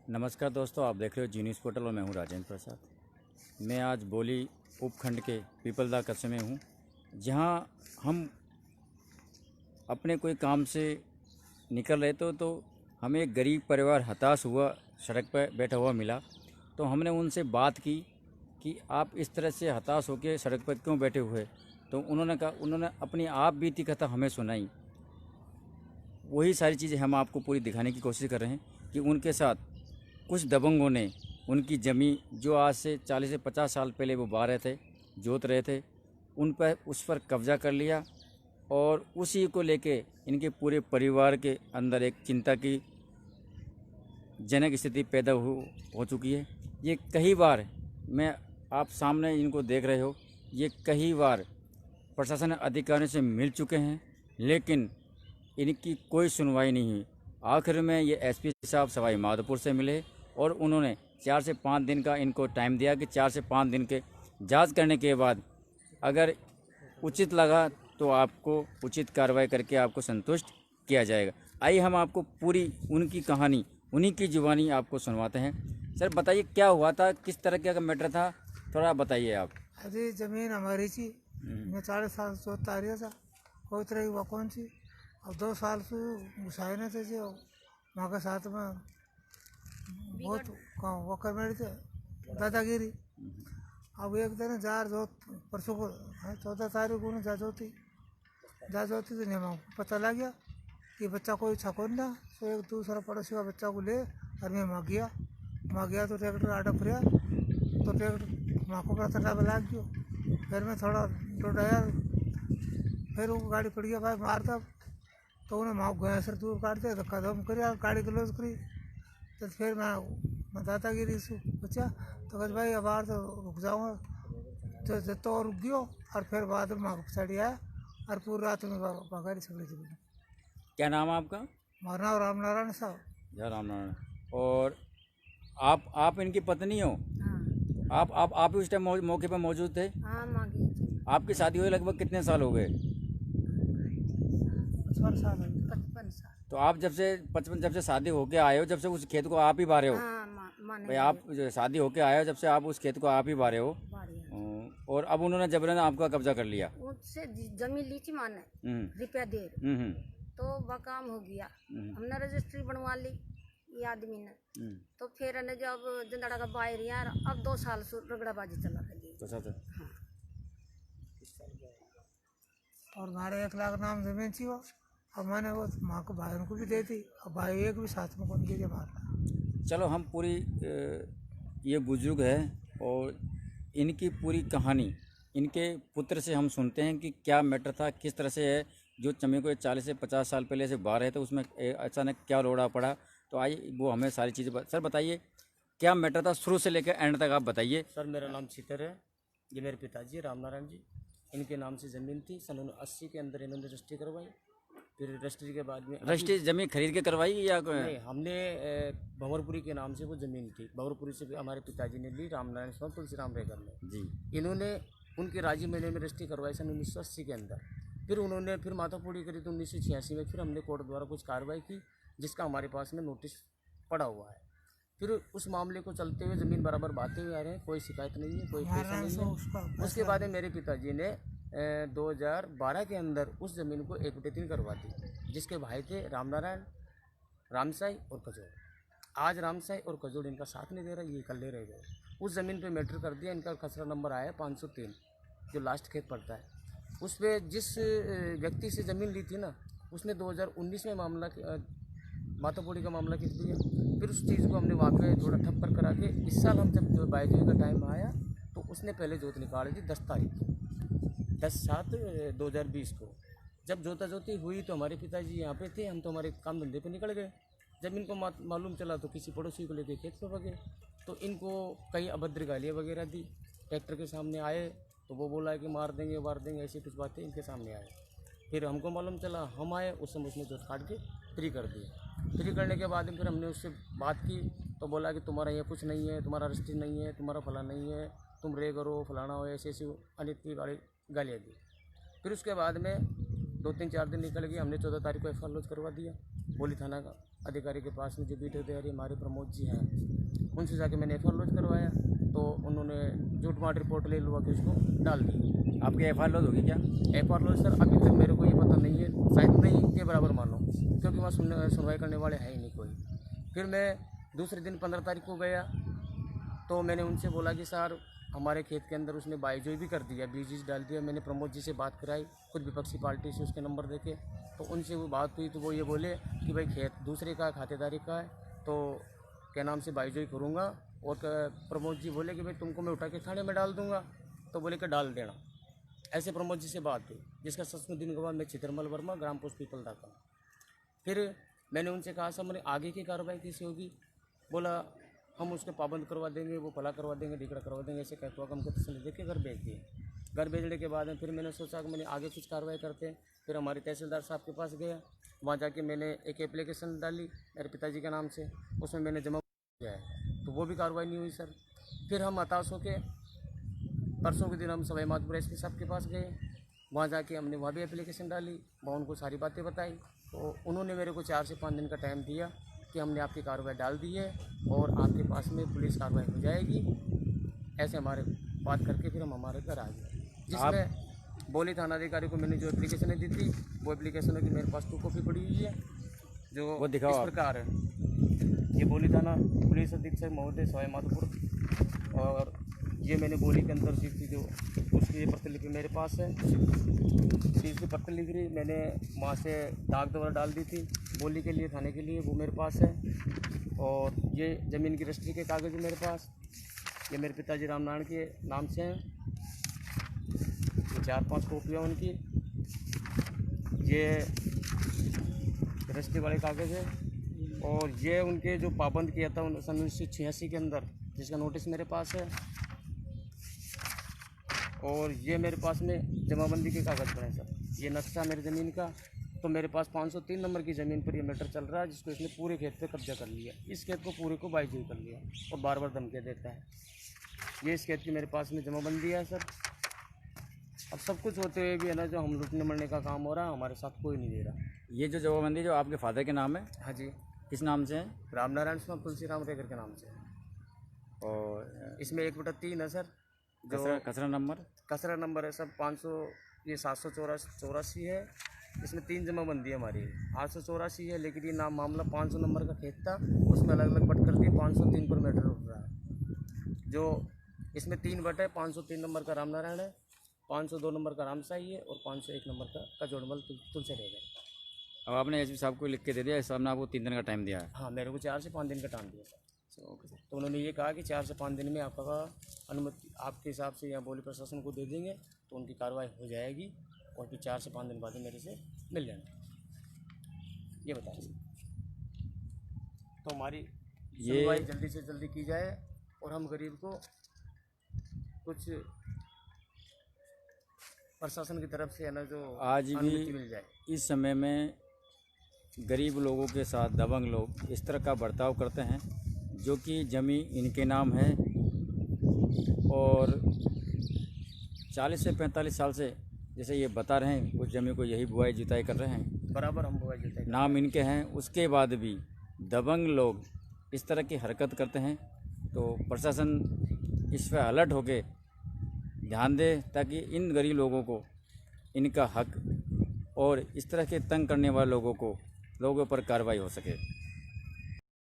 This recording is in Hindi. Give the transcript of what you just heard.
नमस्कार दोस्तों, आप देख रहे हो जी न्यूज़ पोर्टल और मैं हूं राजेंद्र प्रसाद। मैं आज बोली उपखंड के पीपलदा कस्बे में हूं, जहां हम अपने कोई काम से निकल रहे थे तो हमें एक गरीब परिवार हताश हुआ सड़क पर बैठा हुआ मिला। तो हमने उनसे बात की कि आप इस तरह से हताश होकर सड़क पर क्यों बैठे हुए। तो उन्होंने अपनी आप बीती कथा हमें सुनाई। वही सारी चीज़ें हम आपको पूरी दिखाने की कोशिश कर रहे हैं कि उनके साथ कुछ दबंगों ने उनकी ज़मीन, जो आज से 40 से 50 साल पहले वो बा रहे थे, जोत रहे थे, उस पर कब्ज़ा कर लिया। और उसी को लेके इनके पूरे परिवार के अंदर एक चिंता की जनक स्थिति पैदा हो चुकी है। ये कई बार, मैं आप सामने इनको देख रहे हो, ये कई बार प्रशासन अधिकारियों से मिल चुके हैं, लेकिन इनकी कोई सुनवाई नहीं हुई। आखिर में ये एसपी साहब सवाई माधोपुर से मिले और उन्होंने 4 से 5 दिन का इनको टाइम दिया कि 4 से 5 दिन के जांच करने के बाद अगर उचित लगा तो आपको उचित कार्रवाई करके आपको संतुष्ट किया जाएगा। आइए हम आपको पूरी उनकी कहानी, उन्हीं की जुबानी आपको सुनवाते हैं। सर बताइए, क्या हुआ था, किस तरह का मैटर था, थोड़ा बताइए आप। अजी जमीन हमारी थी, मैं 40 साल से जोतता आ रहा था, कोई तरह की वो कौन सी। अब 2 साल से घुसाए न थे जो वहाँ के साथ में बहुत वो कर मेरी थे दादागिरी। अब एक दिन जार जोत परसों को 14 तारीख को जा जोती तो नहीं हमको पता लग गया कि बच्चा कोई छकोन ना। तो एक दूसरा पड़ोसी का बच्चा को ले और मैं माँ गया तो ट्रैक्टर आटा फिर तो ट्रैक्टर माँ को पता डब लग गया। फिर मैं थोड़ा डोडाया, फिर वो गाड़ी पड़ गया भाई मार दब। तो उन्हें माँ गया सर दूर काट दिया, धक्का धम करी गाड़ी क्लोज करी। तो फिर मैं दादागिरी से बचा तो कहते भाई अब तो रुक जाऊँगा। तो रुक गयो और फिर बाद में माँ को पछाड़ी आया और पूरी रात में गाड़ी सगड़ी थी। क्या नाम है आपका? हमारा नाम राम नारायण साहब। जय राम नारायण। और आप इनकी पत्नी हो? हाँ। आप उस टाइम मौके पर मौजूद थे? हाँ मांगी। आपकी शादी हुई लगभग कितने साल हो गए? 55 साल। 55 साल। तो आप जब से शादी होके आए हो, जब से उस खेत को आप ही बा रहे हो? हाँ माने भाई आप जो शादी होके आए हो, जब से आप उस खेत को आप ही बा रहे हो, और अब उन्होंने जबरन आपका कब्जा कर लिया। उससे जमीन ली थी माने रुपया दे, तो वह काम हो गया। हमने रजिस्ट्री बनवा ली ये आदमी ने। तो फिर ने जब जिंदड़ा का बाहर यार अब 2 साल से रगड़ाबाजी चला गई। तो सर हाँ। और हमारे 1 लाख नाम जमीन थी वो। अब मैंने वो माँ को भाई को भी दे दी, अब भाई एक भी साथ में कौन दे मारना। चलो, हम पूरी ये बुजुर्ग है और इनकी पूरी कहानी इनके पुत्र से हम सुनते हैं कि क्या मैटर था, किस तरह से है जो चमे को 40 से 50 साल पहले से बाहर रहे थे, उसमें अचानक क्या रोड़ा पड़ा। तो आइए वो हमें सारी चीज़ें सर बताइए, क्या मैटर था शुरू से लेकर एंड तक आप बताइए। सर मेरा नाम चितर है, ये मेरे पिताजी राम नारायण जी, इनके नाम से ज़मीन थी। सन 80 के अंदर इन्होंने रजिस्ट्री करवाई। फिर रजिस्ट्री के बाद में रजिस्ट्री ज़मीन खरीद के करवाई या नहीं, हमने भंवरपुरी के नाम से वो ज़मीन थी। भंवरपुरी से हमारे पिताजी ने ली, राम नारायण स्वामी तुलसीराम रेगर में जी। इन्होंने उनके राजी मेले में रजिस्ट्री करवाई सन 1980 के अंदर। फिर उन्होंने फिर माथापूरी करी तो 1986 में फिर हमने कोर्ट द्वारा कुछ कार्रवाई की, जिसका हमारे पास में नोटिस पड़ा हुआ है। फिर उस मामले को चलते हुए ज़मीन बराबर बातें हुए आ रहे हैं, कोई शिकायत नहीं है, कोई केस नहीं है। उसके बाद मेरे पिताजी ने 2012 के अंदर उस ज़मीन को एकवटेशन करवा दी, जिसके भाई थे राम नारायण, रामसाई और कजोड़। आज रामसाई और कजोड़ इनका साथ नहीं दे रहा, ये इकल्ले रह गए। उस ज़मीन पे मैटर कर दिया, इनका खसरा नंबर आया है 503, जो लास्ट खेत पड़ता है। उस पर जिस व्यक्ति से ज़मीन ली थी ना, उसने 2019 में मामला मातापूरी का मामला खींच दिया। फिर उस चीज़ को हमने वहाँ पे थोड़ा ठप पर करा के इस साल हम जब 22 का टाइम आया तो उसने पहले जोत निकाली थी 10 तारीख को, 10/7/2020 को। जब जोती हुई तो हमारे पिताजी यहाँ पे थे, हम तो हमारे काम धंधे पे निकल गए। जब इनको मालूम चला तो किसी पड़ोसी को लेके खेत पे भागे, तो इनको कई अभद्र गालियाँ वगैरह दी। ट्रैक्टर के सामने आए तो वो बोला है कि मार देंगे, ऐसी कुछ बातें इनके सामने आए। फिर हमको मालूम चला, हम आए, उस समय उसने जोत काट के फ्री कर दिया। फ्री करने के बाद फिर हमने उससे बात की तो बोला कि तुम्हारा ये कुछ नहीं है, तुम्हारा रजिस्ट्री नहीं है, तुम्हारा फला नहीं है, तुम रे करो, फलाना हो, ऐसे अनित वाली गालियाँ दी। फिर उसके बाद में 2-3-4 दिन निकल गए, हमने 14 तारीख को FIR लॉन्च करवा दिया बोली थाना का अधिकारी के पास में जो बीट अधिकारी हमारे प्रमोद जी हैं, उनसे जाके मैंने एफ लॉज करवाया, तो उन्होंने झूठ-मूठ रिपोर्ट ले लुआ के उसको डाल दी। आपकी एफआईआर लॉज होगी क्या? एफ लॉज सर अभी तक मेरे को ये पता नहीं है, शायद नहीं के बराबर मानो, क्योंकि वहाँ सुनवाई करने वाले हैं ही नहीं कोई। फिर मैं दूसरे दिन 15 तारीख को गया, तो मैंने उनसे बोला कि सर हमारे खेत के अंदर उसने बाईजोई भी कर दिया, बीज डाल दिया। मैंने प्रमोद जी से बात कराई, खुद विपक्षी पार्टी से उसके नंबर देके, तो उनसे वो बात हुई, तो वो ये बोले कि भाई खेत दूसरे का खातेदारी का है, तो क्या नाम से बाईजोई करूँगा। और प्रमोद जी बोले कि भाई तुमको मैं उठा के थाने में डाल दूँगा, तो बोले कि डाल देना। ऐसे प्रमोद जी से बात हुई, जिसका 7 दिन के बाद मैं चित्रमल वर्मा, ग्राम पोस्ट पीपलदा का। फिर मैंने उनसे कहा सर मैंने आगे की कार्रवाई कैसे होगी? बोला हम उसके पाबंद करवा देंगे, वो भला करवा देंगे, ढिकड़ा करवा देंगे, ऐसे कहते हुआ हमको तसल्ली देके घर भेज दिए। घर भेजने के बाद में फिर मैंने सोचा कि मैंने आगे कुछ कार्रवाई करते हैं। फिर हमारे तहसीलदार साहब के पास गया, वहाँ जाके मैंने एक एप्लीकेशन डाली मेरे पिताजी के नाम से, उसमें मैंने जमा किया है, तो वो भी कार्रवाई नहीं हुई सर। फिर हम हताश होकर परसों के दिन हम सवाई माधोपुर एसपी साहब के पास गए, वहाँ जाके हमने वहाँ भी एप्लीकेशन डाली, वहाँ उनको सारी बातें बताई, तो उन्होंने मेरे को 4 से 5 दिन का टाइम दिया कि हमने आपकी कार्रवाई डाल दी है और आपके पास में पुलिस कार्रवाई हो जाएगी। ऐसे हमारे बात करके फिर हम हमारे घर आ गए, जिसमें बोली थानाधिकारी को मैंने जो एप्लीकेशन दी थी, वो एप्लीकेशनों की मेरे पास 2 कॉपी पड़ी हुई है, जो वो दिखाओ इस आप। प्रकार है। ये बोली थाना पुलिस अधीक्षक महोदय सवाई माधोपुर, और ये मैंने बोली के अंदर दी थी जो उसकी प्रतिलिपि मेरे पास है। तीसरी प्रतिलिपि मैंने वहाँ से डाक द्वारा डाल दी थी बोली के लिए, थाने के लिए, वो मेरे पास है। और ये ज़मीन की रजिस्ट्री के कागज़ मेरे पास, ये मेरे पिताजी रामनारायण के नाम से हैं, ये 4-5 कॉपियाँ उनकी, ये रजिस्ट्री वाले कागज़ है। और ये उनके जो पाबंद किया था 1986 के अंदर, जिसका नोटिस मेरे पास है। और ये मेरे पास में जमाबंदी के कागज़ पड़े सर, ये नक्शा मेरी ज़मीन का। तो मेरे पास 503 नंबर की ज़मीन पर ये मैटर चल रहा है, जिसको इसने पूरे खेत पे कब्जा कर लिया, इस खेत को पूरे को बाईजोई कर लिया और बार बार धमकियाँ देता है। ये इस खेत की मेरे पास में जमाबंदी है सर। अब सब कुछ होते हुए भी है ना, जो हम लूटने मरने का काम हो रहा है, हमारे साथ कोई नहीं दे रहा। ये जो जमाबंदी जो आपके फादर के नाम है, हाँ जी, किस नाम से है? रामनारायण सिंह तुलसीराम रेगर के नाम से। और इसमें 1/3 है सर, जो कचरा नंबर कसरा नंबर है सब 500, ये 784 है। इसमें 3 जमाबंदी है हमारी, 884 है, लेकिन ये नाम मामला 500 नंबर का खेत था, उसमें अलग अलग बट कर दिए, 503 पर मैटर उठ रहा है। जो इसमें 3 बट है, 503 नंबर का रामनारायण है, 502 नंबर का रामसाई है और 501 नंबर का जोड़मल तुलसी रेगर। अब आपने एसपी साहब को लिख के दे दिया, साहब ने आपको 3 दिन का टाइम दिया है। हाँ, मेरे को 4 से 5 दिन का टाइम दिया सर। Okay sir. तो उन्होंने ये कहा कि 4 से 5 दिन में आपका अनुमति आपके हिसाब से या बोली प्रशासन को दे देंगे, तो उनकी कार्रवाई हो जाएगी और फिर 4 से 5 दिन बाद मेरे से मिल जाना, ये बताया सर। तो हमारी सुनवाई जल्दी से जल्दी की जाए और हम गरीब को कुछ प्रशासन की तरफ से है ना, जो आज अनुमति मिल भी जाए। इस समय में गरीब लोगों के साथ दबंग लोग इस तरह का बर्ताव करते हैं, जो कि ज़मीन इनके नाम है और 40 से 45 साल से जैसे ये बता रहे हैं, उस ज़मीन को यही बुआई जुताई कर रहे हैं, बराबर हम बुआई जुताई नाम इनके हैं। उसके बाद भी दबंग लोग इस तरह की हरकत करते हैं, तो प्रशासन इस पर अलर्ट होके ध्यान दे, ताकि इन गरीब लोगों को इनका हक और इस तरह के तंग करने वाले लोगों पर कार्रवाई हो सके।